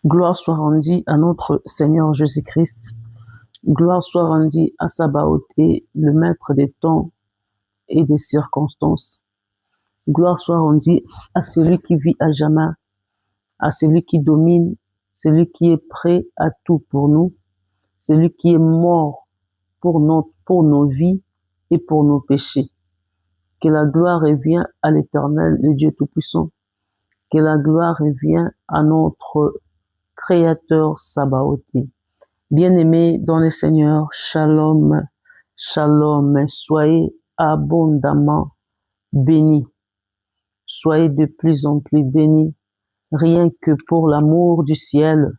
Gloire soit rendue à notre Seigneur Jésus-Christ. Gloire soit rendue à Sabaoth, le maître des temps et des circonstances. Gloire soit rendue à celui qui vit à jamais, à celui qui domine, celui qui est prêt à tout pour nous, celui qui est mort pour nos vies et pour nos péchés. Que la gloire revienne à l'Éternel, le Dieu Tout-Puissant. Que la gloire revienne à notre Créateur Sabaoth. Bien-aimés dans le Seigneur, shalom, shalom, soyez abondamment bénis. Soyez de plus en plus bénis, rien que pour l'amour du ciel,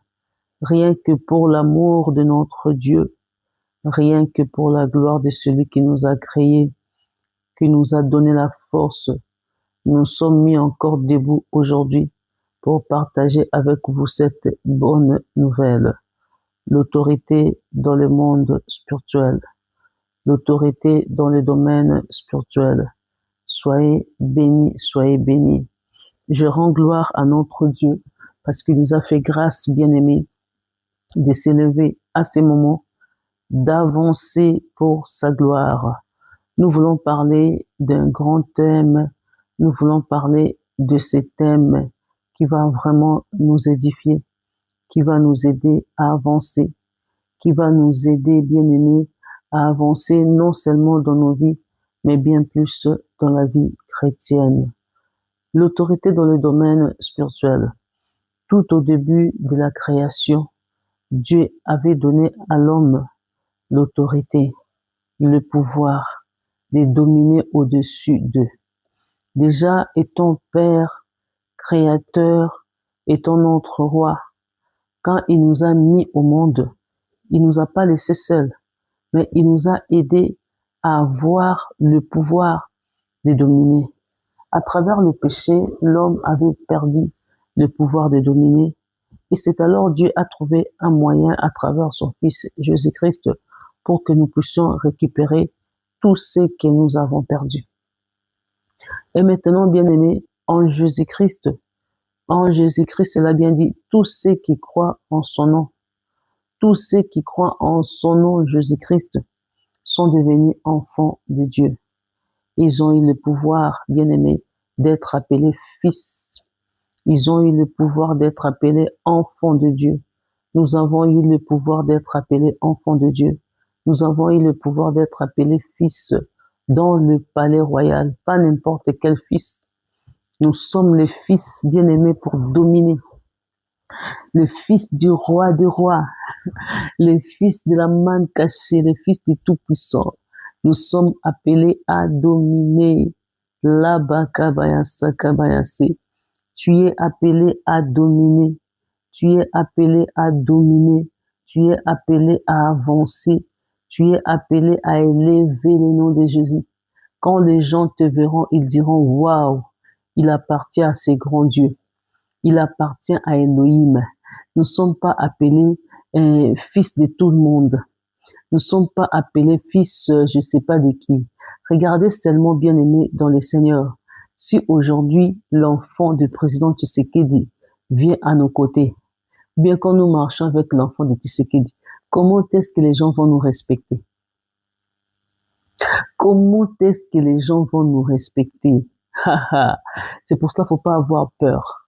rien que pour l'amour de notre Dieu, rien que pour la gloire de celui qui nous a créés, qui nous a donné la force. Nous sommes mis encore debout aujourd'hui pour partager avec vous cette bonne nouvelle. L'autorité dans le monde spirituel, l'autorité dans le domaine spirituel. Soyez bénis, soyez bénis. Je rends gloire à notre Dieu parce qu'il nous a fait grâce, bien-aimés, de s'élever à ces moments, d'avancer pour sa gloire. Nous voulons parler d'un grand thème, nous voulons parler de ce thème qui va vraiment nous édifier, qui va nous aider à avancer, qui va nous aider, bien-aimés, à avancer non seulement dans nos vies, mais bien plus dans la vie chrétienne. L'autorité dans le domaine spirituel. Tout au début de la création, Dieu avait donné à l'homme l'autorité, le pouvoir de dominer au-dessus d'eux. Déjà étant Père, Créateur, étant notre Roi, quand il nous a mis au monde, il nous a pas laissés seuls, mais il nous a aidés à avoir le pouvoir de dominer. À travers le péché, l'homme avait perdu le pouvoir de dominer. Et c'est alors Dieu a trouvé un moyen à travers son Fils Jésus-Christ pour que nous puissions récupérer tout ce que nous avons perdu. Et maintenant, bien-aimés, en Jésus-Christ, elle a bien dit, tous ceux qui croient en son nom, tous ceux qui croient en son nom, Jésus-Christ, sont devenus enfants de Dieu. Ils ont eu le pouvoir, bien-aimés, d'être appelés fils. Ils ont eu le pouvoir d'être appelés enfants de Dieu. Nous avons eu le pouvoir d'être appelés enfants de Dieu. Nous avons eu le pouvoir d'être appelés fils dans le palais royal. Pas n'importe quel fils. Nous sommes les fils bien-aimés pour dominer. Le fils du roi des rois. Les fils de la manne cachée. Les fils du Tout-Puissant. Nous sommes appelés à dominer. Tu es appelé à dominer. Tu es appelé à dominer. Tu es appelé à avancer. Tu es appelé à élever le nom de Jésus. Quand les gens te verront, ils diront, waouh, il appartient à ces grands dieux. Il appartient à Elohim. Nous ne sommes pas appelés fils de tout le monde. Nous ne sommes pas appelés fils, je ne sais pas de qui. Regardez seulement, bien-aimés dans le Seigneur. Si aujourd'hui, l'enfant du président Tshisekedi vient à nos côtés, bien quand nous marchons avec l'enfant de Tshisekedi, comment est-ce que les gens vont nous respecter? Comment est-ce que les gens vont nous respecter? C'est pour cela qu'il ne faut pas avoir peur.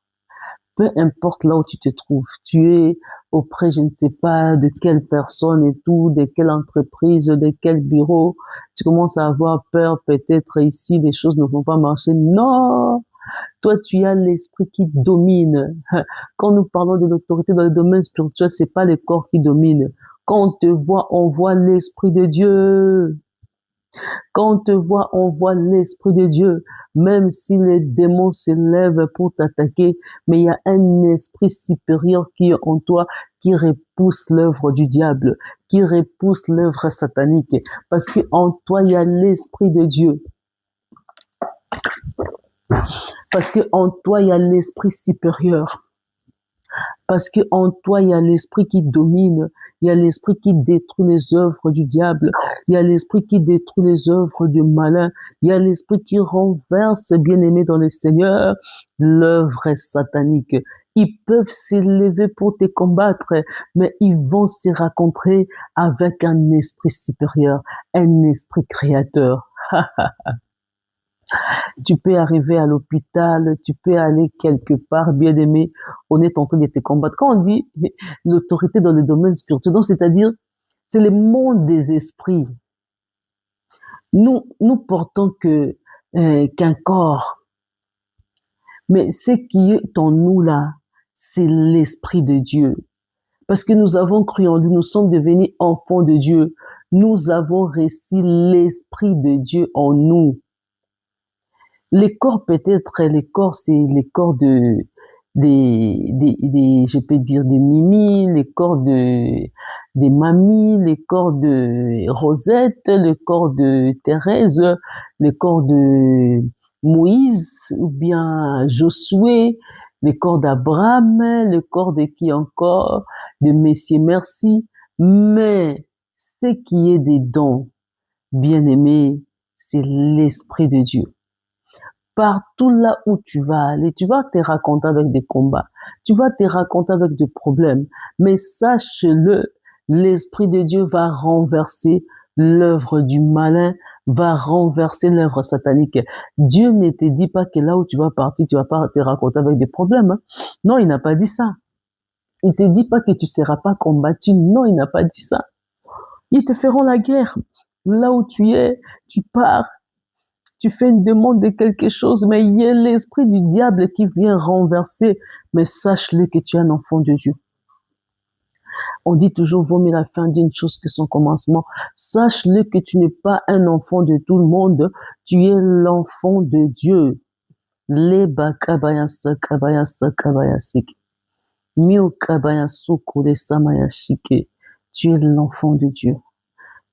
Peu importe là où tu te trouves, tu es auprès, je ne sais pas, de quelle personne et tout, de quelle entreprise, de quel bureau, tu commences à avoir peur, peut-être ici, les choses ne vont pas marcher. Non! Toi, tu as l'esprit qui domine. Quand nous parlons de l'autorité dans le domaine spirituel, c'est pas le corps qui domine. Quand on te voit, on voit l'esprit de Dieu. Quand on te voit, on voit l'Esprit de Dieu. Même si les démons s'élèvent pour t'attaquer, mais il y a un esprit supérieur qui est en toi, qui repousse l'œuvre du diable, qui repousse l'œuvre satanique. Parce que en toi, il y a l'Esprit de Dieu. Parce que en toi, il y a l'esprit supérieur. Parce que en toi, il y a l'esprit qui domine. Il y a l'esprit qui détruit les œuvres du diable. Il y a l'esprit qui détruit les œuvres du malin. Il y a l'esprit qui renverse, bien-aimé dans le Seigneur, l'œuvre satanique. Ils peuvent s'élever pour te combattre, mais ils vont se rencontrer avec un esprit supérieur, un esprit créateur. Tu peux arriver à l'hôpital, tu peux aller quelque part, bien aimé, on est en train de te combattre. Quand on dit l'autorité dans le domaine spirituel, donc c'est-à-dire, c'est le monde des esprits. Nous portons qu'un corps, mais ce qui est en nous là, c'est l'esprit de Dieu. Parce que nous avons cru en lui, nous sommes devenus enfants de Dieu. Nous avons reçu l'esprit de Dieu en nous. Les corps peut-être, les corps c'est les corps je peux dire des Mimi, les corps des mamies, les corps de Rosette, le corps de Thérèse, le corps de Moïse ou bien Josué, le corps d'Abraham, le corps de qui encore, de Messie Merci. Mais ce qui est des dons, bien aimés, c'est l'esprit de Dieu. Partout là où tu vas aller, tu vas te raconter avec des combats, tu vas te raconter avec des problèmes, mais sache-le, l'Esprit de Dieu va renverser l'œuvre du malin, va renverser l'œuvre satanique. Dieu ne te dit pas que là où tu vas partir, tu vas pas te raconter avec des problèmes. Hein. Non, il n'a pas dit ça. Il te dit pas que tu seras pas combattu. Non, il n'a pas dit ça. Ils te feront la guerre. Là où tu es, tu pars. Tu fais une demande de quelque chose, mais il y a l'esprit du diable qui vient renverser. Mais sache-le que tu es un enfant de Dieu. On dit toujours, vaut mieux la fin d'une chose que son commencement. Sache-le que tu n'es pas un enfant de tout le monde. Tu es l'enfant de Dieu. Leba kabayasa kabayasa kabayasik. Mio kabayasuko de samayashike. Tu es l'enfant de Dieu.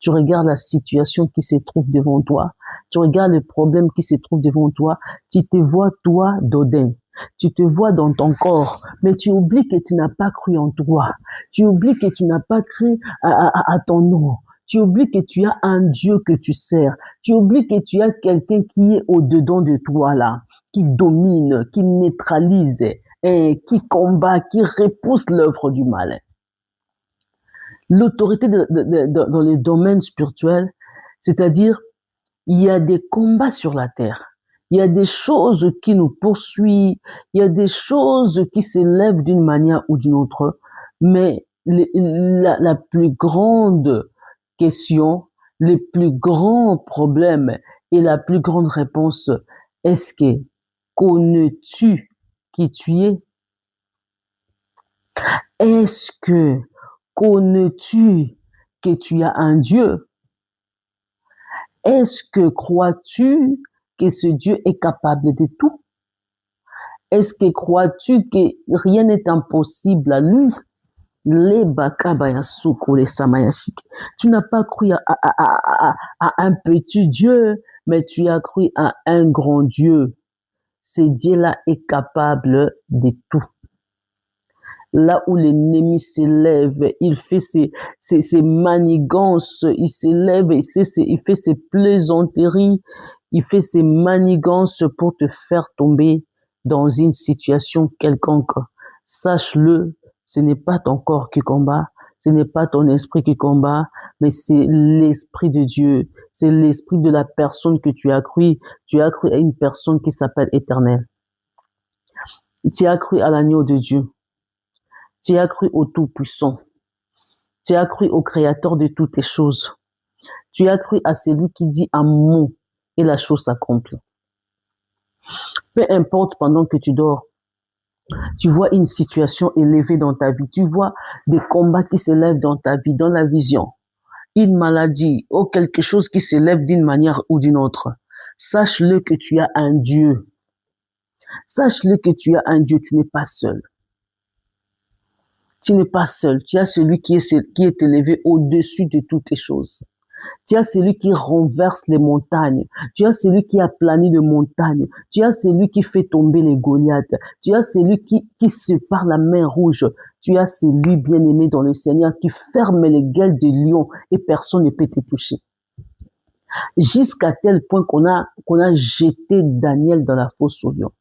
Tu regardes la situation qui se trouve devant toi. Tu regardes le problème qui se trouve devant toi. Tu te vois, toi, Dodin. Tu te vois dans ton corps, mais tu oublies que tu n'as pas cru en toi. Tu oublies que tu n'as pas cru à ton nom. Tu oublies que tu as un Dieu que tu sers. Tu oublies que tu as quelqu'un qui est au-dedans de toi, là, qui domine, qui neutralise, et qui combat, qui repousse l'œuvre du mal. L'autorité dans le domaine spirituel, c'est-à-dire, il y a des combats sur la terre. Il y a des choses qui nous poursuivent. Il y a des choses qui s'élèvent d'une manière ou d'une autre. Mais la plus grande question, le plus grand problème et la plus grande réponse, est-ce que connais-tu qui tu es? Est-ce que connais-tu que tu as un Dieu? Est-ce que crois-tu que ce Dieu est capable de tout? Est-ce que crois-tu que rien n'est impossible à lui? Tu n'as pas cru à un petit Dieu, mais tu as cru à un grand Dieu. Ce Dieu-là est capable de tout. Là où l'ennemi s'élève, il fait ses manigances, il s'élève, il fait ses plaisanteries, il fait ses manigances pour te faire tomber dans une situation quelconque. Sache-le, ce n'est pas ton corps qui combat, ce n'est pas ton esprit qui combat, mais c'est l'esprit de Dieu, c'est l'esprit de la personne que tu as cru. Tu as cru à une personne qui s'appelle Éternel. Tu as cru à l'agneau de Dieu. Tu as cru au Tout-Puissant. Tu as cru au Créateur de toutes les choses. Tu as cru à celui qui dit un mot et la chose s'accomplit. Peu importe pendant que tu dors, tu vois une situation élevée dans ta vie. Tu vois des combats qui s'élèvent dans ta vie, dans la vision. Une maladie ou quelque chose qui s'élève d'une manière ou d'une autre. Sache-le que tu as un Dieu. Sache-le que tu as un Dieu, tu n'es pas seul. Tu n'es pas seul. Tu as celui qui est élevé au-dessus de toutes les choses. Tu as celui qui renverse les montagnes. Tu as celui qui aplanit les montagnes. Tu as celui qui fait tomber les Goliaths. Tu as celui qui sépare la mer rouge. Tu as celui bien-aimé dans le Seigneur qui ferme les gueules des lions et personne ne peut te toucher. Jusqu'à tel point qu'on a jeté Daniel dans la fosse aux lions.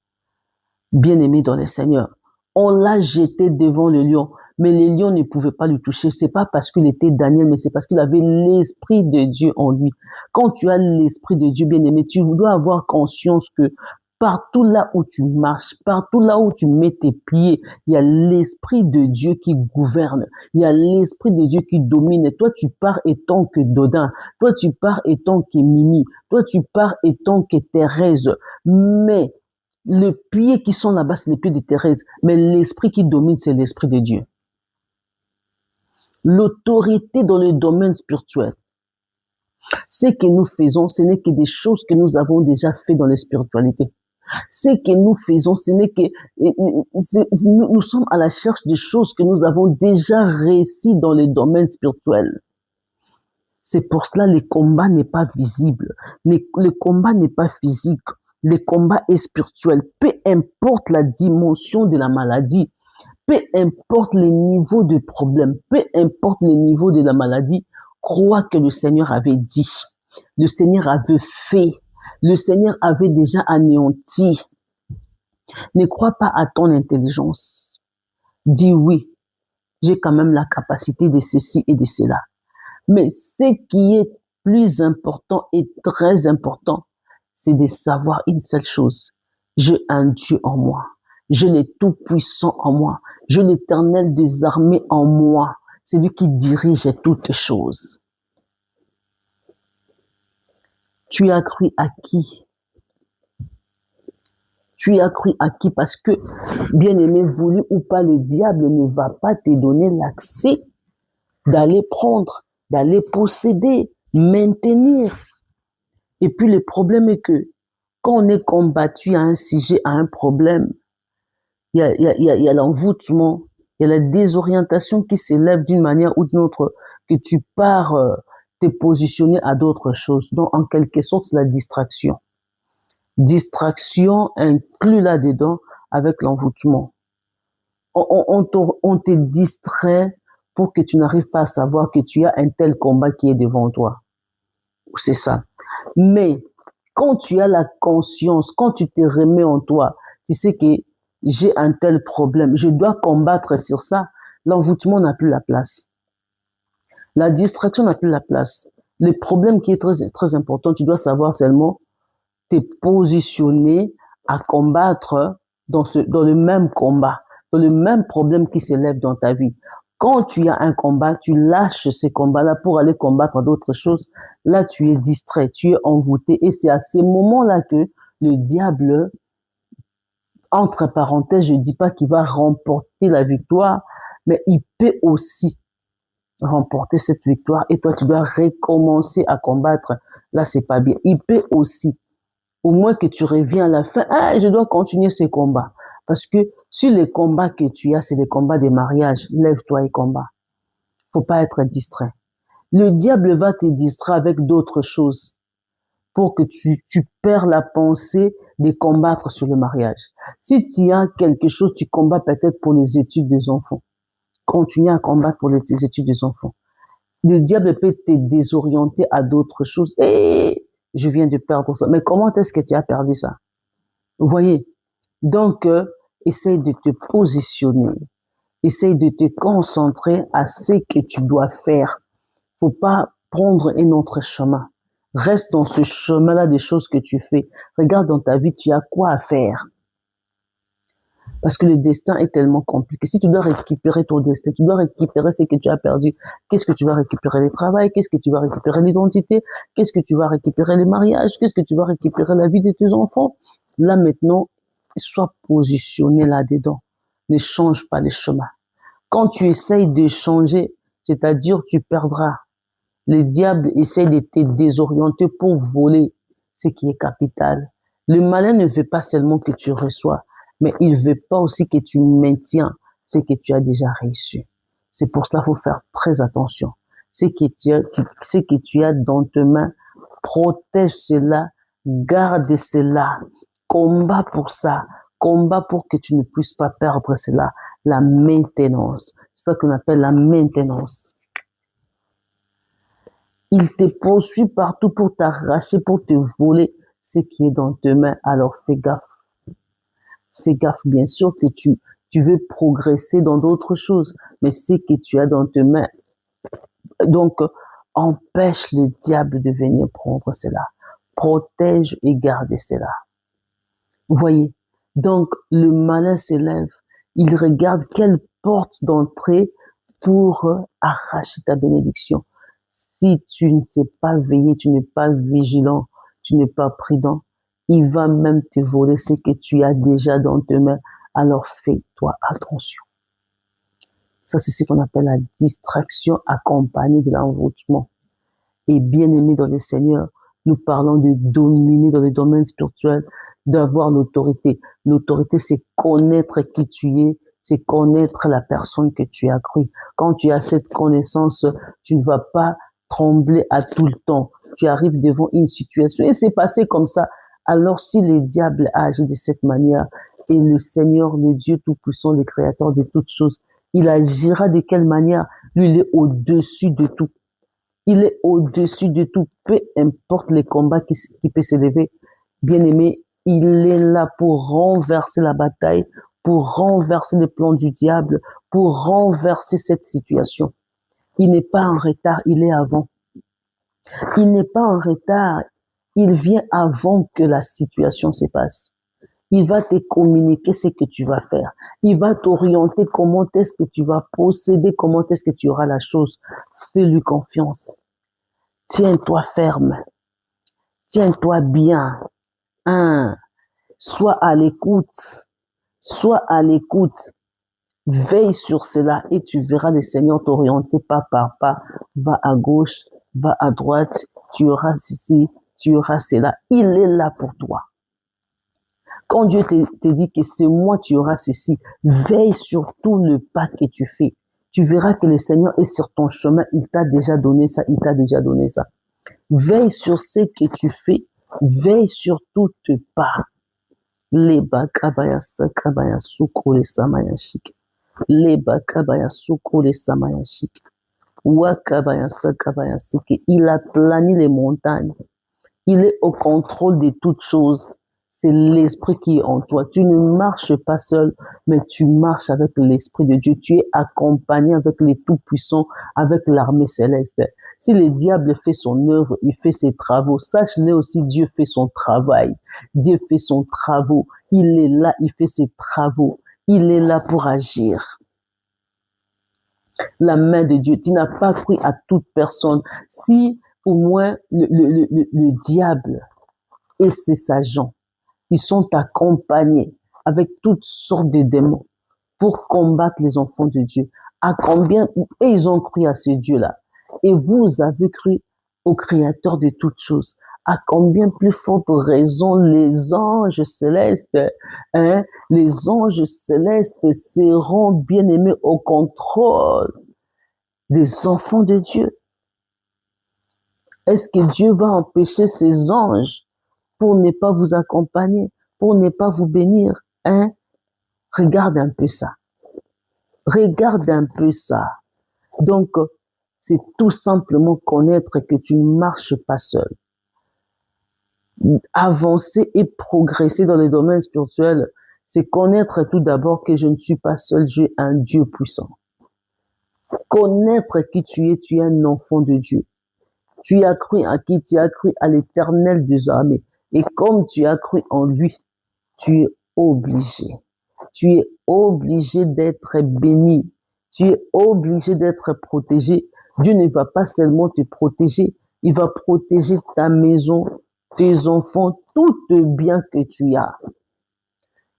Bien-aimé dans le Seigneur. On l'a jeté devant le lion, mais les lions ne pouvaient pas le toucher. C'est pas parce qu'il était Daniel, mais c'est parce qu'il avait l'Esprit de Dieu en lui. Quand tu as l'Esprit de Dieu, bien-aimé, tu dois avoir conscience que partout là où tu marches, partout là où tu mets tes pieds, il y a l'Esprit de Dieu qui gouverne. Il y a l'Esprit de Dieu qui domine. Et toi, tu pars étant que Dodin. Toi, tu pars étant que Mimi. Toi, tu pars étant que Thérèse. Mais les pieds qui sont là-bas, c'est les pieds de Thérèse. Mais l'esprit qui domine, c'est l'Esprit de Dieu. L'autorité dans le domaine spirituel. Ce que nous faisons, ce n'est que des choses que nous avons déjà fait dans la spiritualité. Ce que nous faisons, ce n'est que nous sommes à la recherche de choses que nous avons déjà réussi dans le domaine spirituel. C'est pour cela que le combat n'est pas visible, le combat n'est pas physique, le combat est spirituel. Peu importe la dimension de la maladie, peu importe les niveaux de problème, peu importe les niveaux de la maladie, crois que le Seigneur avait dit, le Seigneur avait fait, le Seigneur avait déjà anéanti. Ne crois pas à ton intelligence. Dis oui, j'ai quand même la capacité de ceci et de cela. Mais ce qui est plus important et très important, c'est de savoir une seule chose. J'ai un Dieu en moi. J'ai le Tout-Puissant en moi. J'ai l'Éternel des armées en moi. C'est lui qui dirige toutes choses. Tu as cru à qui? Tu as cru à qui? Parce que, bien aimé, voulu ou pas, le diable ne va pas te donner l'accès d'aller prendre, d'aller posséder, maintenir. Et puis le problème est que quand on est combattu à un sujet, à un problème, il y a l'envoûtement, il y a la désorientation qui s'élève d'une manière ou d'une autre, que tu pars te positionner à d'autres choses. Donc, en quelque sorte, c'est la distraction. Distraction inclut là-dedans avec l'envoûtement. On te distrait pour que tu n'arrives pas à savoir que tu as un tel combat qui est devant toi. C'est ça. Mais quand tu as la conscience, quand tu te remets en toi, tu sais que j'ai un tel problème, je dois combattre sur ça, l'envoûtement n'a plus la place. La distraction n'a plus la place. Le problème qui est très, très important, tu dois savoir seulement te positionner à combattre dans le même combat, dans le même problème qui s'élève dans ta vie. Quand tu as un combat, tu lâches ces combats-là pour aller combattre d'autres choses. Là, tu es distrait, tu es envoûté. Et c'est à ces moments-là que le diable, entre parenthèses, je ne dis pas qu'il va remporter la victoire, mais il peut aussi remporter cette victoire. Et toi, tu dois recommencer à combattre. Là, c'est pas bien. Il peut aussi, au moins que tu reviens à la fin, je dois continuer ce combat. Parce que si les combats que tu as, c'est des combats de mariage, lève-toi et combat. Faut pas être distrait. Le diable va te distraire avec d'autres choses pour que tu perds la pensée de combattre sur le mariage. Si tu as quelque chose, tu combats peut-être pour les études des enfants. Continue à combattre pour les études des enfants. Le diable peut te désorienter à d'autres choses. Je viens de perdre ça. Mais comment est-ce que tu as perdu ça? Vous voyez? Donc, essaye de te positionner. Essaye de te concentrer à ce que tu dois faire. Faut pas prendre un autre chemin. Reste dans ce chemin-là des choses que tu fais. Regarde dans ta vie, tu as quoi à faire. Parce que le destin est tellement compliqué. Si tu dois récupérer ton destin, tu dois récupérer ce que tu as perdu. Qu'est-ce que tu vas récupérer? Le travail? Qu'est-ce que tu vas récupérer? L'identité? Qu'est-ce que tu vas récupérer? Le mariage? Qu'est-ce que tu vas récupérer? La vie de tes enfants? Là maintenant, sois positionné là-dedans. Ne change pas les chemins. Quand tu essayes de changer, c'est-à-dire tu perdras. Le diable essaie de te désorienter pour voler ce qui est capital. Le malin ne veut pas seulement que tu reçois, mais il veut pas aussi que tu maintiens ce que tu as déjà reçu. C'est pour cela qu'il faut faire très attention. Ce que tu as dans tes mains, protège cela, garde cela, combat pour ça, combat pour que tu ne puisses pas perdre cela. La maintenance, c'est ça qu'on appelle la maintenance. Il te poursuit partout pour t'arracher, pour te voler ce qui est dans tes mains. Alors fais gaffe. Fais gaffe, bien sûr que tu veux progresser dans d'autres choses, mais ce que tu as dans tes mains. Donc, empêche le diable de venir prendre cela. Protège et garde cela. Vous voyez? Donc, le malin s'élève. Il regarde quelle porte d'entrée pour arracher ta bénédiction. Si tu ne sais pas veiller, tu n'es pas vigilant, tu n'es pas prudent, il va même te voler ce que tu as déjà dans tes mains. Alors fais-toi attention. Ça, c'est ce qu'on appelle la distraction accompagnée de l'envoûtement. Et bien aimé dans le Seigneur, nous parlons de dominer dans les domaines spirituels, d'avoir l'autorité. L'autorité, c'est connaître qui tu es, c'est connaître la personne que tu as crue. Quand tu as cette connaissance, tu ne vas pas trembler à tout le temps. Tu arrives devant une situation et c'est passé comme ça. Alors si le diable agit de cette manière et le Seigneur, le Dieu Tout-Puissant, le Créateur de toutes choses, il agira de quelle manière? Lui, il est au-dessus de tout. Il est au-dessus de tout, peu importe les combats qui peuvent s'élever. Bien-aimé, il est là pour renverser la bataille, pour renverser les plans du diable, pour renverser cette situation. Il n'est pas en retard, il est avant. Il n'est pas en retard, il vient avant que la situation se passe. Il va te communiquer ce que tu vas faire. Il va t'orienter comment est-ce que tu vas procéder, comment est-ce que tu auras la chose. Fais-lui confiance. Tiens-toi ferme. Tiens-toi bien. Sois à l'écoute. Sois à l'écoute. Veille sur cela et tu verras le Seigneur t'orienter pas par pas. Va à gauche, va à droite. Tu auras ceci, tu auras cela. Il est là pour toi. Quand Dieu te dit que c'est moi, tu auras ceci, veille sur tout le pas que tu fais. Tu verras que le Seigneur est sur ton chemin. Il t'a déjà donné ça, il t'a déjà donné ça. Veille sur ce que tu fais. Veille sur tout tes pas. Leba kabaya sakabaya sukule samayashik. Leba kabaya sukule samayashik. Wakabaya sakabaya sike. Il a plané les montagnes. Il est au contrôle de toutes choses. C'est l'Esprit qui est en toi. Tu ne marches pas seul, mais tu marches avec l'Esprit de Dieu. Tu es accompagné avec les Tout-Puissants, avec l'armée céleste. Si le diable fait son œuvre, il fait ses travaux, sache-le aussi, Dieu fait son travail. Dieu fait son travaux. Il est là, il fait ses travaux. Il est là pour agir. La main de Dieu. Tu n'as pas cru à toute personne. Si au moins le diable et ses agents, ils sont accompagnés avec toutes sortes de démons pour combattre les enfants de Dieu. À combien, et ils ont cru à ce Dieu-là. Et vous avez cru au Créateur de toutes choses. À combien plus forte raison les anges célestes, les anges célestes seront bien-aimés au contrôle des enfants de Dieu. Est-ce que Dieu va empêcher ses anges pour ne pas vous accompagner, pour ne pas vous bénir? Regarde un peu ça. Regarde un peu ça. Donc, c'est tout simplement connaître que tu ne marches pas seul. Avancer et progresser dans les domaines spirituels, c'est connaître tout d'abord que je ne suis pas seul, j'ai un Dieu puissant. Connaître qui tu es un enfant de Dieu. Tu as cru à qui? Tu as cru à l'Éternel des armées. Et comme tu as cru en lui, tu es obligé. Tu es obligé d'être béni. Tu es obligé d'être protégé. Dieu ne va pas seulement te protéger, il va protéger ta maison, tes enfants, tout le bien que tu as.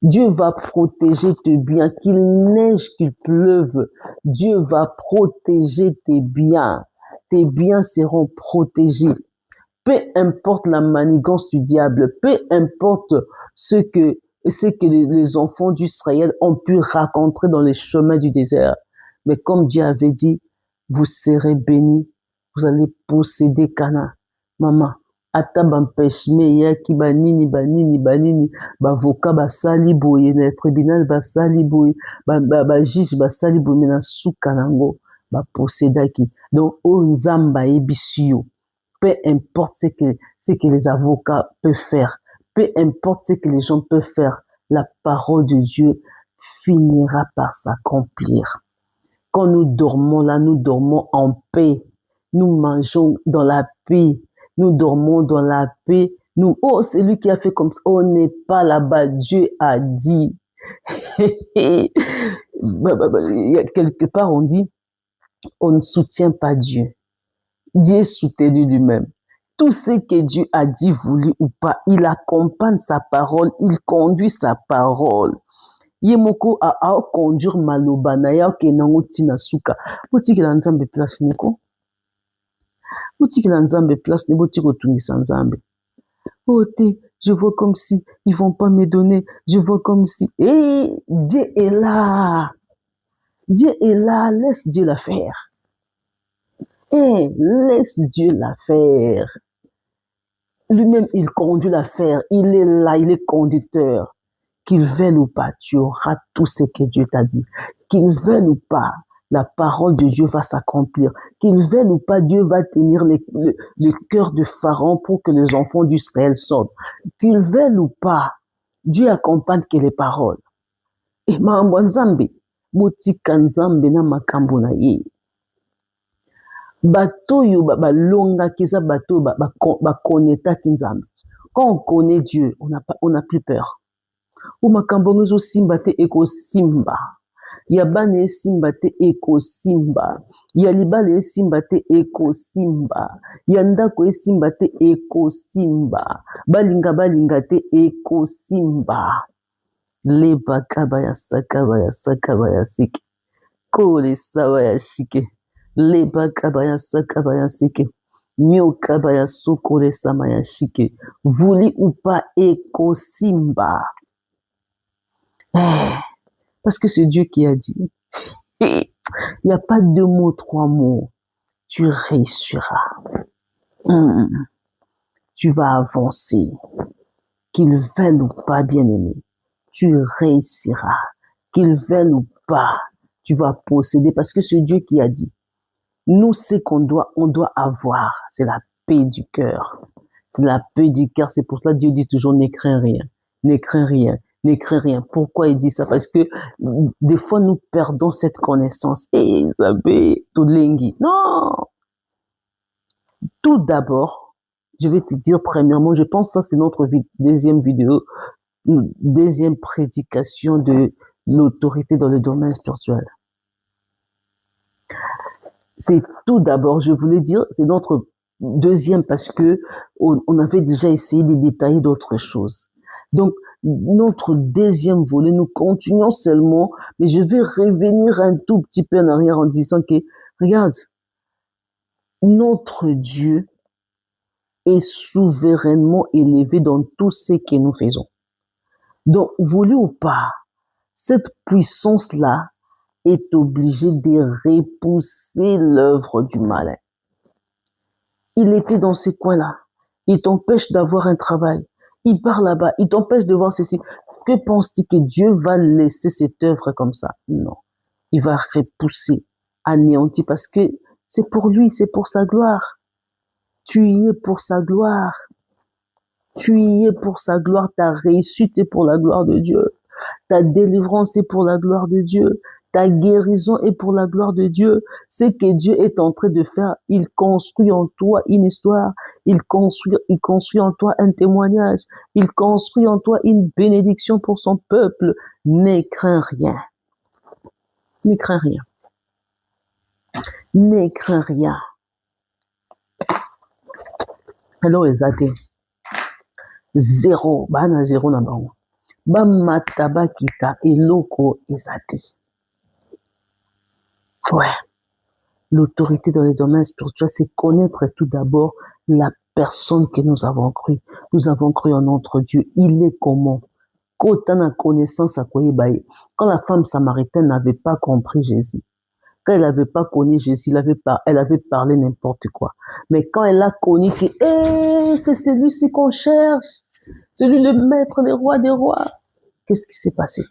Dieu va protéger tes biens, qu'il neige, qu'il pleuve. Dieu va protéger tes biens. Tes biens seront protégés. Peu importe la manigance du diable, peu importe ce que les enfants d'Israël ont pu raconter dans les chemins du désert. Mais comme Dieu avait dit, vous serez bénis, vous allez posséder Canaan. Maman, ata bampeshme yaki banini bavoka basali boye na tribunal basali boye juge basali boye na suka nango baposedaki. Donc o nzamba ebisio. Peu importe ce que les avocats peuvent faire, peu importe ce que les gens peuvent faire, la parole de Dieu finira par s'accomplir. Quand nous dormons là, nous dormons en paix. Nous mangeons dans la paix. Nous dormons dans la paix. Oh, c'est lui qui a fait comme ça. On n'est pas là-bas. Dieu a dit. Quelque part, on dit, on ne soutient pas Dieu. Dieu est soutenu lui-même. Tout ce que Dieu a dit, voulu ou pas, il accompagne sa parole, il conduit sa parole. Yemoko a conduire maloba na ya kenango tina suka. Botiki la nzambe place neko. Botiki la nzambe place ne botiki otungisa nzambe. Oh je vois comme si ils vont pas me donner. Je vois comme si Dieu est là. Dieu est là, laisse Dieu la faire. Laisse Dieu la faire. Lui-même, il conduit l'affaire. Il est là, il est conducteur. Qu'il veuille ou pas, tu auras tout ce que Dieu t'a dit. Qu'il veuille ou pas, la parole de Dieu va s'accomplir. Qu'il veuille ou pas, Dieu va tenir le cœur de Pharaon pour que les enfants d'Israël sortent. Qu'il veuille ou pas, Dieu accompagne que les paroles. Et maambo nzambe, botika nzambe na makambo na ye. Bato yo balonga kiza bato bakoneta kinzambe. Quand on connaît Dieu, on n'a plus peur. Ou makambo ngozo simba te eko simba. Ya bane simba te eko simba. Ya libale simba te eko simba. Ya ndako simba te eko simba. Balinga te eko simba. Leba kabaya sakabaya sakabaya siki. Kole sawaya shike. Leba kabaya sakabaya sike. Mio kabaya sokore samaya shike. Vouli ou pas eko simba. Parce que c'est Dieu qui a dit. Il n'y a pas deux mots, trois mots. Tu réussiras. Tu vas avancer. Qu'il veuille ou pas, bien-aimé. Tu réussiras. Qu'il veuille ou pas, tu vas posséder. Parce que c'est Dieu qui a dit. Nous, ce qu'on doit avoir, c'est la paix du cœur. C'est la paix du cœur. C'est pour cela que Dieu dit toujours, n'écris rien. N'écris rien. N'écris rien. Pourquoi il dit ça? Parce que des fois, nous perdons cette connaissance. Non! Tout d'abord, je vais te dire premièrement, je pense que ça c'est notre deuxième vidéo, deuxième prédication de l'autorité dans le domaine spirituel. C'est tout d'abord, je voulais dire, c'est notre deuxième parce que on avait déjà essayé de détailler d'autres choses. Donc, notre deuxième volet, nous continuons seulement, mais je vais revenir un tout petit peu en arrière en disant que, regarde, notre Dieu est souverainement élevé dans tout ce que nous faisons. Donc, voulu ou pas, cette puissance-là est obligée de repousser l'œuvre du malin. Il était dans ces coins-là. Il t'empêche d'avoir un travail. Il part là-bas. Il t'empêche de voir ceci. Que penses-tu que Dieu va laisser cette œuvre comme ça? Non. Il va repousser, anéantir parce que c'est pour lui, c'est pour sa gloire. Tu y es pour sa gloire. Tu y es pour sa gloire. Ta réussite est pour la gloire de Dieu. Ta délivrance est pour la gloire de Dieu. Ta guérison est pour la gloire de Dieu. Ce que Dieu est en train de faire, il construit en toi une histoire. Il construit en toi un témoignage. Il construit en toi une bénédiction pour son peuple. Ne crains rien. Ne crains rien. Ne crains rien. Alors, ezate. Zéro. Bana zéro na bango. Ba mataba kita eloko ezate. Ouais. L'autorité dans les domaines spirituels, c'est connaître tout d'abord la personne que nous avons cru. Nous avons cru en notre Dieu. Il est comment? Quand on a connaissance à quoi quand la femme samaritaine n'avait pas compris Jésus, quand elle n'avait pas connu Jésus, elle avait parlé n'importe quoi. Mais quand elle a connu que c'est celui-ci qu'on cherche, celui le maître des rois, qu'est-ce qui s'est passé?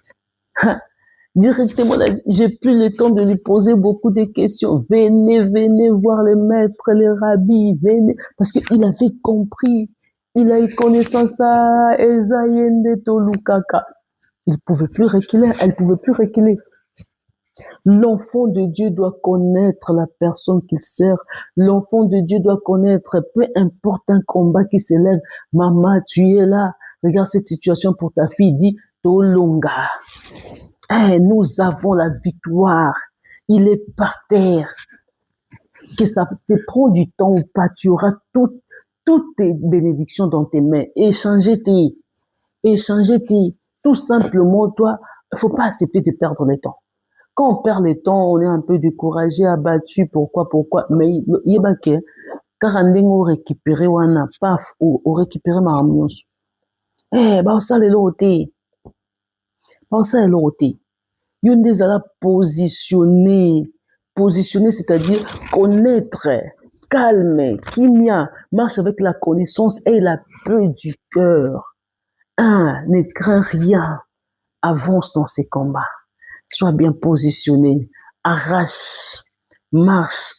Directement, j'ai plus le temps de lui poser beaucoup de questions. Venez voir les maîtres, les rabbis, venez. Parce qu'il avait compris. Il a eu connaissance à Esaïende Tolukaka. Il ne pouvait plus reculer, elle ne pouvait plus reculer. L'enfant de Dieu doit connaître la personne qu'il sert. L'enfant de Dieu doit connaître, peu importe un combat qui s'élève, maman, tu es là. Regarde cette situation pour ta fille, dis, Tolonga. Nous avons la victoire. Il est par terre. Que ça te prend du temps ou pas, tu auras toutes tes bénédictions dans tes mains. Échanger tout simplement, toi, il ne faut pas accepter de perdre le temps. Quand on perd le temps, on est un peu découragé, abattu, pourquoi, mais il y a que, car on récupérer wana paf, ou récupérer ma ambiance. Ça les lotés. Ça les lotés. Yon des ala positionner, c'est-à-dire connaître, calme, kimia, marche avec la connaissance et la paix du cœur. Ne crains rien, avance dans ces combats. Sois bien positionné, arrache, marche,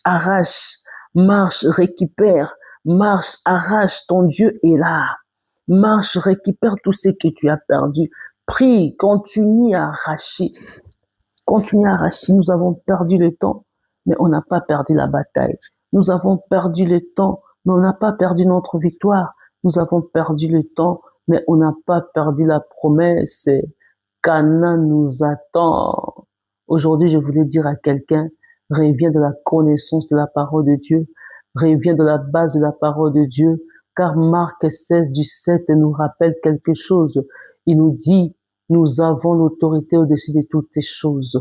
récupère, marche, arrache, ton Dieu est là. Marche, récupère tout ce que tu as perdu. Prie, continue à arracher. Nous avons perdu le temps, mais on n'a pas perdu la bataille. Nous avons perdu le temps, mais on n'a pas perdu notre victoire. Nous avons perdu le temps, mais on n'a pas perdu la promesse. Canaan nous attend. Aujourd'hui, je voulais dire à quelqu'un, reviens de la connaissance de la parole de Dieu, reviens de la base de la parole de Dieu, car Marc 16 du 7 nous rappelle quelque chose. Il nous dit, nous avons l'autorité au-dessus de toutes les choses.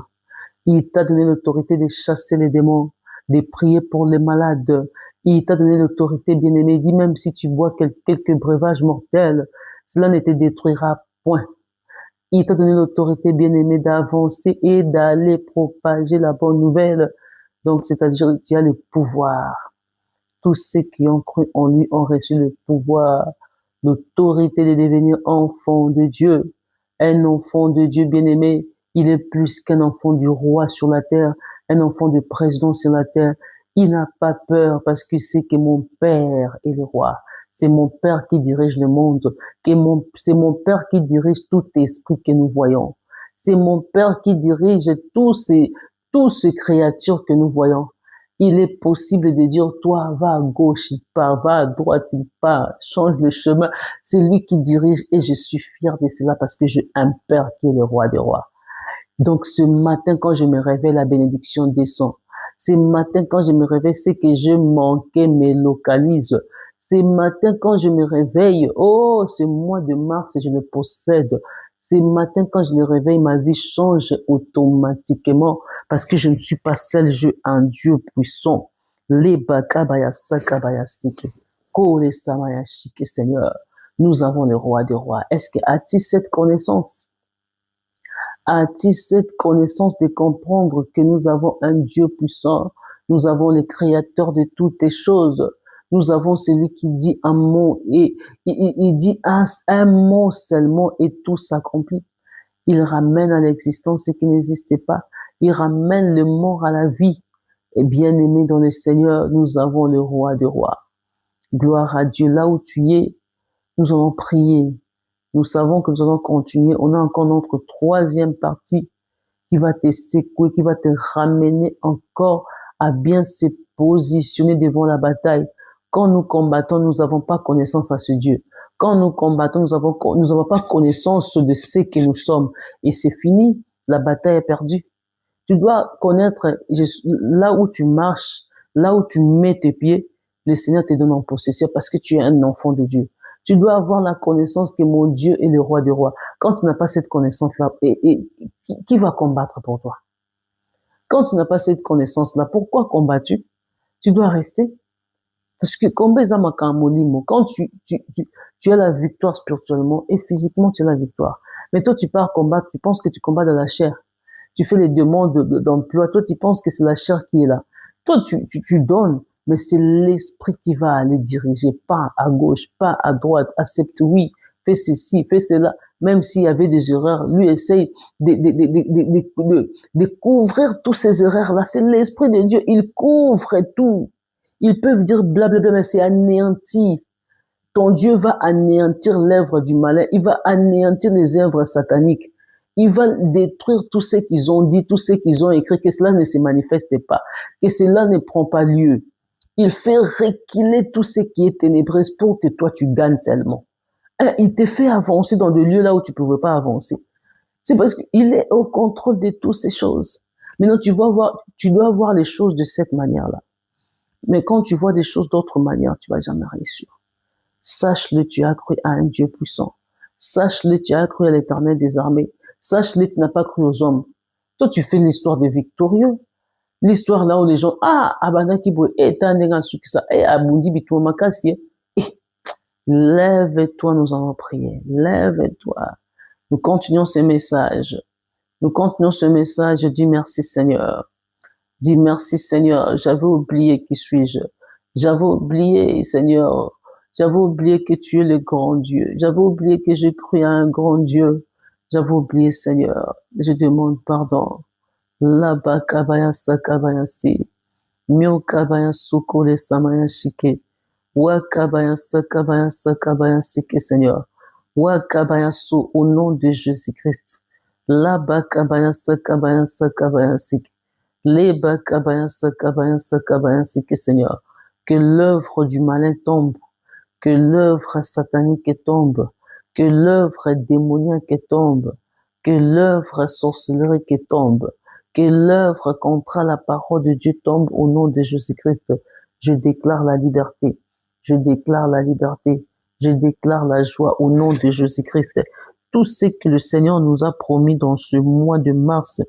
Il t'a donné l'autorité de chasser les démons, de prier pour les malades. Il t'a donné l'autorité, bien-aimé. Il dit, même si tu bois quelques breuvages mortels, cela ne te détruira point. Il t'a donné l'autorité, bien-aimé, d'avancer et d'aller propager la bonne nouvelle. Donc, c'est-à-dire, tu as le pouvoir. Tous ceux qui ont cru en lui ont reçu le pouvoir, l'autorité de devenir enfant de Dieu. Un enfant de Dieu bien-aimé, il est plus qu'un enfant du roi sur la terre, un enfant du président sur la terre. Il n'a pas peur parce qu'il sait que mon Père est le roi. C'est mon Père qui dirige le monde. C'est mon Père qui dirige tout esprit que nous voyons. C'est mon Père qui dirige tous ces créatures que nous voyons. Il est possible de dire, toi, va à gauche, il part, va à droite, il part, change le chemin. C'est lui qui dirige et je suis fier de cela parce que j'ai un Père qui est le roi des rois. Donc, ce matin, quand je me réveille, la bénédiction descend. Ce matin, quand je me réveille, c'est que je manquais me localise. Ce matin, quand je me réveille, oh, ce mois de mars, je le possède. Ce matin, quand je me réveille, ma vie change automatiquement parce que je ne suis pas seul, j'ai un Dieu puissant. Seigneur, nous avons le roi des rois. Est-ce que as-tu cette connaissance? As-tu cette connaissance de comprendre que nous avons un Dieu puissant? Nous avons le créateur de toutes les choses. Nous avons celui qui dit un mot et il dit un mot seulement et tout s'accomplit. Il ramène à l'existence ce qui n'existait pas. Il ramène le mort à la vie. Et bien aimé dans le Seigneur, nous avons le roi des rois. Gloire à Dieu. Là où tu es, nous allons prier. Nous savons que nous allons continuer. On a encore notre troisième partie qui va te secouer, qui va te ramener encore à bien se positionner devant la bataille. Quand nous combattons, nous n'avons pas connaissance à ce Dieu. Quand nous combattons, nous n'avons pas connaissance de ce que nous sommes. Et c'est fini. La bataille est perdue. Tu dois connaître là où tu marches, là où tu mets tes pieds, le Seigneur te donne en possession parce que tu es un enfant de Dieu. Tu dois avoir la connaissance que mon Dieu est le roi des rois. Quand tu n'as pas cette connaissance-là, qui va combattre pour toi? Quand tu n'as pas cette connaissance-là, pourquoi combattu? Tu dois rester. Parce que quand tu as la victoire spirituellement et physiquement, tu as la victoire. Mais toi, tu pars combattre, tu penses que tu combats dans la chair. Tu fais les demandes d'emploi. Toi, tu penses que c'est la chair qui est là. Toi, tu donnes, mais c'est l'esprit qui va aller diriger, pas à gauche, pas à droite. Accepte, oui, fais ceci, fais cela. Même s'il y avait des erreurs, lui essaye de couvrir tous ces erreurs-là. C'est l'esprit de Dieu. Il couvre tout. Ils peuvent dire blablabla, mais c'est anéanti. Ton Dieu va anéantir l'œuvre du malin. Il va anéantir les œuvres sataniques. Il va détruire tout ce qu'ils ont dit, tout ce qu'ils ont écrit, que cela ne se manifeste pas, que cela ne prend pas lieu. Il fait reculer tout ce qui est ténébreux pour que toi tu gagnes seulement. Il te fait avancer dans des lieux là où tu ne pouvais pas avancer. C'est parce qu'il est au contrôle de toutes ces choses. Maintenant, tu dois voir les choses de cette manière-là. Mais quand tu vois des choses d'autre manière, tu vas jamais réussir. Sache-le, tu as cru à un Dieu puissant. Sache-le, tu as cru à l'Éternel des armées. Sache-le, tu n'as pas cru aux hommes. Toi, tu fais l'histoire des victorieux. L'histoire là où les gens, abandaki bo, etanenga sukisa, abundi bitu makasi. Lève-toi, nous allons prier. Lève-toi. Nous continuons ces messages. Nous continuons ce message. Dis merci Seigneur. Dis merci Seigneur. J'avais oublié qui suis-je. J'avais oublié Seigneur. J'avais oublié que tu es le grand Dieu. J'avais oublié que j'ai cru à un grand Dieu. J'avais oublié Seigneur. Je demande pardon. Laba kabaya sakabaya si. Mio kabaya sukole samaya shike. Wa kabaya sakabaya sike Seigneur. Wa kabaya su au nom de Jésus-Christ. Laba kabaya sakabaya sike. Leba kabaya sakabaya sike Seigneur. Que l'œuvre du malin tombe. Que l'œuvre satanique tombe, que l'œuvre démoniaque tombe, que l'œuvre sorcellerie tombe, que l'œuvre contre la parole de Dieu tombe au nom de Jésus-Christ. Je déclare la liberté, je déclare la liberté, je déclare la joie au nom de Jésus-Christ. Tout ce que le Seigneur nous a promis dans ce mois de mars,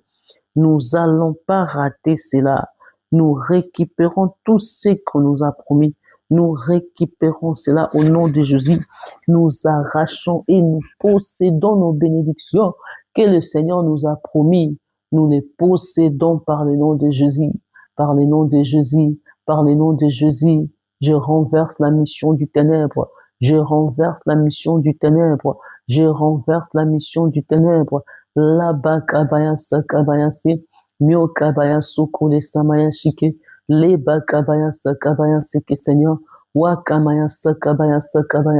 nous allons pas rater cela. Nous récupérons tout ce qu'on nous a promis. Nous récupérons cela au nom de Jésus. Nous arrachons et nous possédons nos bénédictions que le Seigneur nous a promis. Nous les possédons par le nom de Jésus. Par le nom de Jésus. Par le nom de Jésus. Je renverse la mission du ténèbre. Je renverse la mission du ténèbre. Je renverse la mission du ténèbre. Là-bas, kabaya sakabaya si. Mio kabaya sukule samaya shike. Leba kabaya sakabaya sike Seigneur. Wa kamaya sakabaya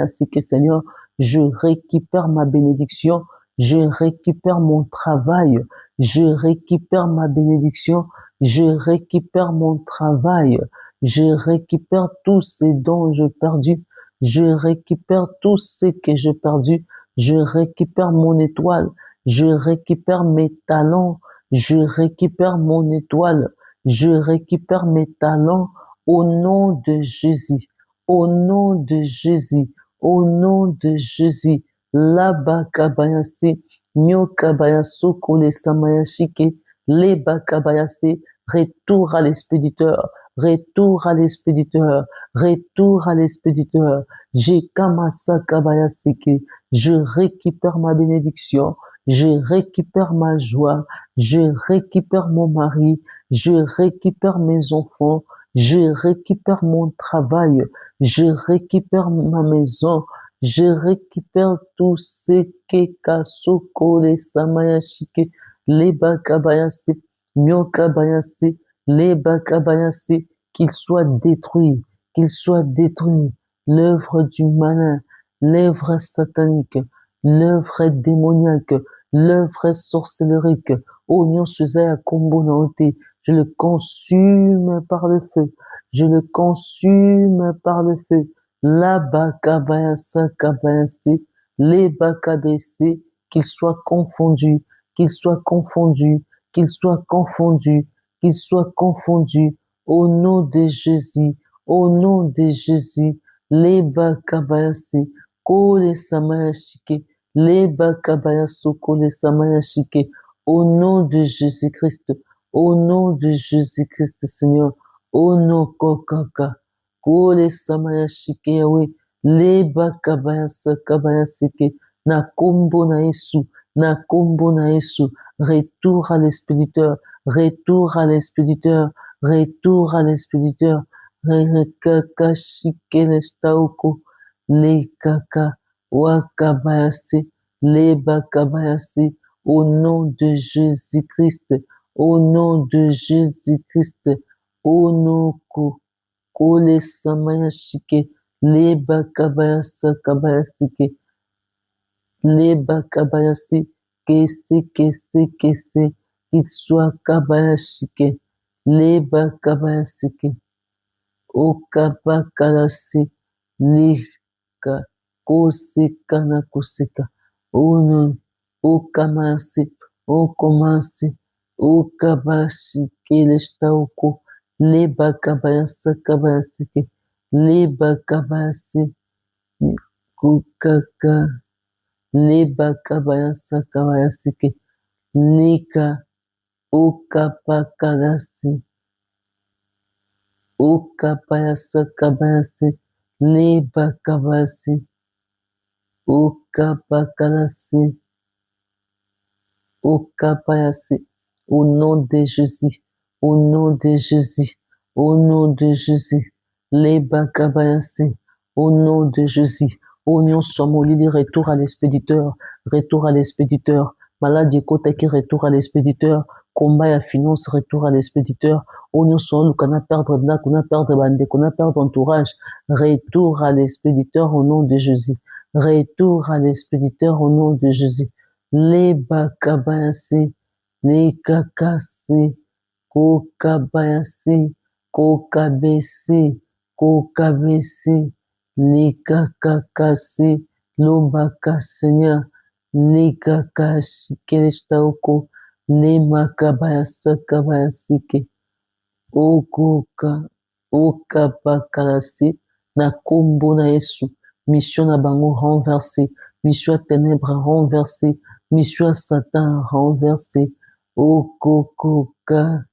sike Seigneur. Je récupère ma bénédiction. Je récupère mon travail. Je récupère ma bénédiction. Je récupère mon travail. Je récupère tout ce dont j'ai perdu. Je récupère tout ce que j'ai perdu. Je récupère mon étoile. Je récupère mes talents. Je récupère mon étoile. Je récupère mes talents au nom de Jésus. Au nom de Jésus. Au nom de Jésus. Laba kabayase. Mio kabayaso kole samayashike. Leba kabayase. Retour à l'expéditeur. Retour à l'expéditeur. Retour à l'expéditeur. J'ai kamasa kabayaseke. Je récupère ma bénédiction. Je récupère ma joie, je récupère mon mari, je récupère mes enfants, je récupère mon travail, je récupère ma maison, je récupère tout ce que Kasoko, les Samayashike, les Bakabayase, Nyokabayase, les Bakabayase, qu'ils soient détruits, qu'ils soient détruits, l'œuvre du malin, l'œuvre satanique, l'œuvre démoniaque, l'œuvre sorcellerique, oignon à combo naoté, je le consume par le feu, je le consume par le feu, la bakabayasa kabayase, les bakabese, qu'ils soient confondus, qu'ils soient confondus, qu'ils soient confondus, qu'ils soient confondus, au nom de Jésus, au nom de Jésus, les bakabayase, kole samayashike, Leba kabaya soko le samaya shike. Au nom de Jésus-Christ, au nom de Jésus-Christ, Seigneur, au nom kokaka, kole samaya shike yawe, leba kabaya sike, na kombo na Yesu, na kombo na Yesu, retour à l'expéditeur, retour à l'expéditeur, retour à l'expéditeur, rekaka shike nestaoko, le kaka, Wakabayase, Lebakabayase, au nom de Jésus-Christ, au nom de Jésus-Christ, au nom Kole Samayashike, Lebakabayasa Kabayasike, Lebakabayase, kese, kitswa kabayashike, leba kabayasike, okapa kalase, lika, koseka na koseka, ono, okamase, okomase, okabashike lestauko, leba kabayasa kabayasike, leba kabayase, kukaka, leba kabayasa kabayasike, nika, okapakalasi, okapayasa kabayasi, leba kabasi, okapakalasi, okapayasi. Au nom de Jésus, au nom de Jésus, au nom de Jésus, leba kabayasi, au nom de Jésus. Oignon Somolili, retour à l'expéditeur, retour à l'expéditeur. Maladie Kotaki, retour à l'expéditeur. Combat à finance, retour à l'expéditeur. Oignon Somolili, qu'on a perdre là, qu'on a perdre bandé, qu'on a perdre entourage. Retour à l'expéditeur au nom de Jésus. Retour à l'expéditeur au nom de Jésus. Les bakabayasi, les kakasi, kokabayasi, kokabesi, kokabesi. Nikakakasi, lobakasenya, nikakashikestauko, nemakabayasa kabayasike, okoka, okapakalasi, na kombo na Yesu, mission na bango renversée, mission à ténèbres renversée, mission à Satan renversée, okokoka,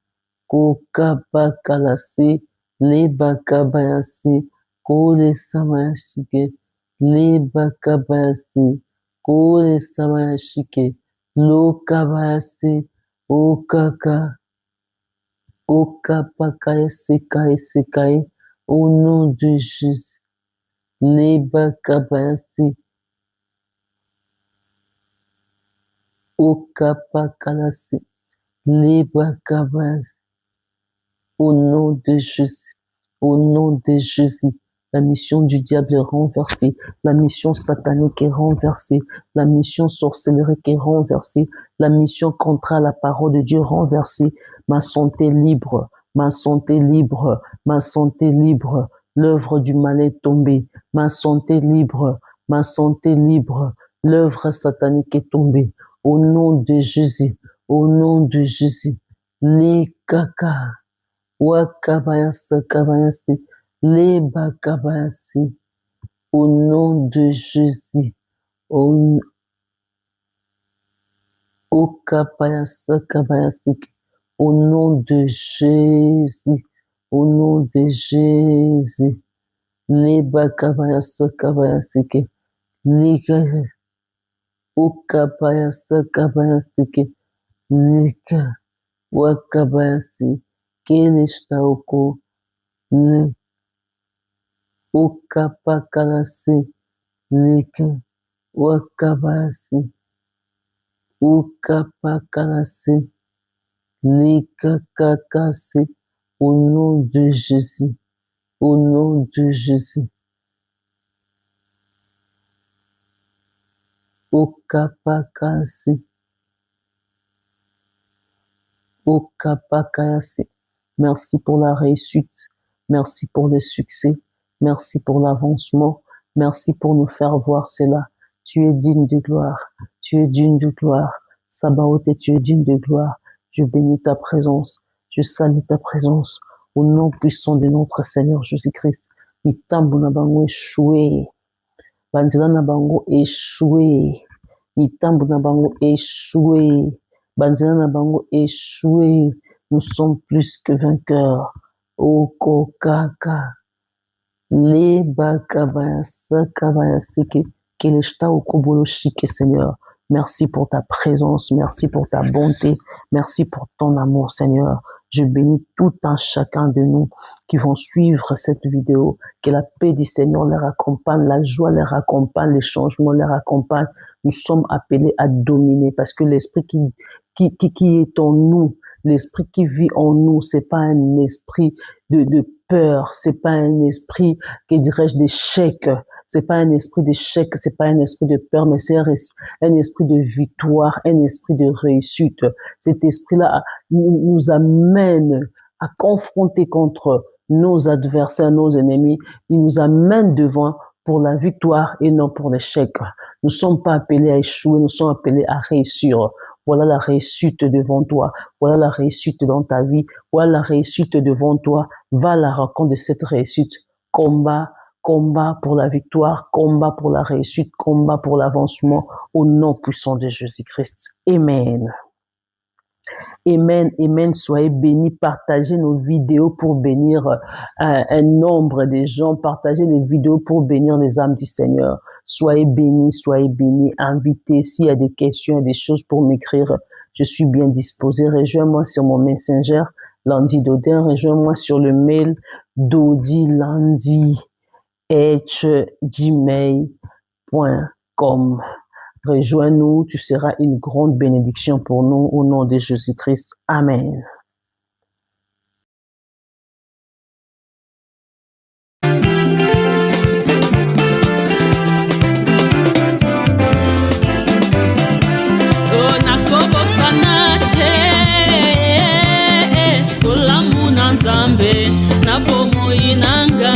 kokapakalasi, lebakabayasi, kole samayashike, leba kabayasi, kole samayashike, lo kabayasi, okaka, okapakayase kaye, au nom de Jésus, leba kabayasi, okapakalasi, leba kabayasi, au nom de Jésus, au nom de Jésus, la mission du diable est renversée, la mission satanique est renversée, la mission sorcellerie est renversée, la mission contre la parole de Dieu renversée, ma santé libre, ma santé libre, ma santé libre, l'œuvre du mal est tombée, ma santé libre, ma santé libre, l'œuvre satanique est tombée, au nom de Jésus, au nom de Jésus, les caca. Wakabayasa kabayasi, leba kabayasi, au nom de Jésus, au okapayasa kabayasi, au nom de Jésus, au nom de Jésus, leba kabayasa kabayasi, nika, okapayasa kabayasi, nika, wakabayasi, kelestauko, ne, okapakalasi, nika, wakabayasi, okapakalasi, nika kakasi, au nom de Jésus, au nom de Jésus, okapakasi, okapakayasi. Merci pour la réussite, merci pour le succès, merci pour l'avancement, merci pour nous faire voir cela. Tu es digne de gloire, tu es digne de gloire. Sabaoth, tu es digne de gloire. Je bénis ta présence, je salue ta présence. Au nom puissant de notre Seigneur Jésus-Christ, mitambo na bango échoué, banzela na bango échoué, mitambo na bango échoué, banzela na bango échoué. Nous sommes plus que vainqueurs. Okokaka, le bakabayasa kabayasike, keleshta okoboloshike, Seigneur. Merci pour ta présence, merci pour ta bonté, merci pour ton amour, Seigneur. Je bénis tout un chacun de nous qui vont suivre cette vidéo. Que la paix du Seigneur leur accompagne, la joie leur accompagne, les changements leur accompagnent. Nous sommes appelés à dominer parce que l'esprit qui est en nous, l'esprit qui vit en nous, c'est pas un esprit de peur, c'est pas un esprit, que dirais-je, d'échec, C'est pas un esprit d'échec, c'est pas un esprit de peur, mais c'est un esprit de victoire, un esprit de réussite. Cet esprit-là nous amène à confronter contre nos adversaires, nos ennemis. Il nous amène devant pour la victoire et non pour l'échec. Nous ne sommes pas appelés à échouer, nous sommes appelés à réussir. Voilà la réussite devant toi. Voilà la réussite dans ta vie. Voilà la réussite devant toi. Va à la rencontre de cette réussite. Combat, combat pour la victoire, combat pour la réussite, combat pour l'avancement au nom puissant de Jésus-Christ. Amen. Amen, amen. Soyez bénis. Partagez nos vidéos pour bénir un nombre de gens. Partagez les vidéos pour bénir les âmes du Seigneur. Soyez bénis, soyez bénis. Invitez. S'il y a des questions, des choses pour m'écrire, je suis bien disposé. Rejoins-moi sur mon Messenger, Landy Dodin. Rejoins-moi sur le mail dodilandy@gmail.com. Rejoins-nous, tu seras une grande bénédiction pour nous au nom de Jésus-Christ. Amen. Nzambe na bomo inanga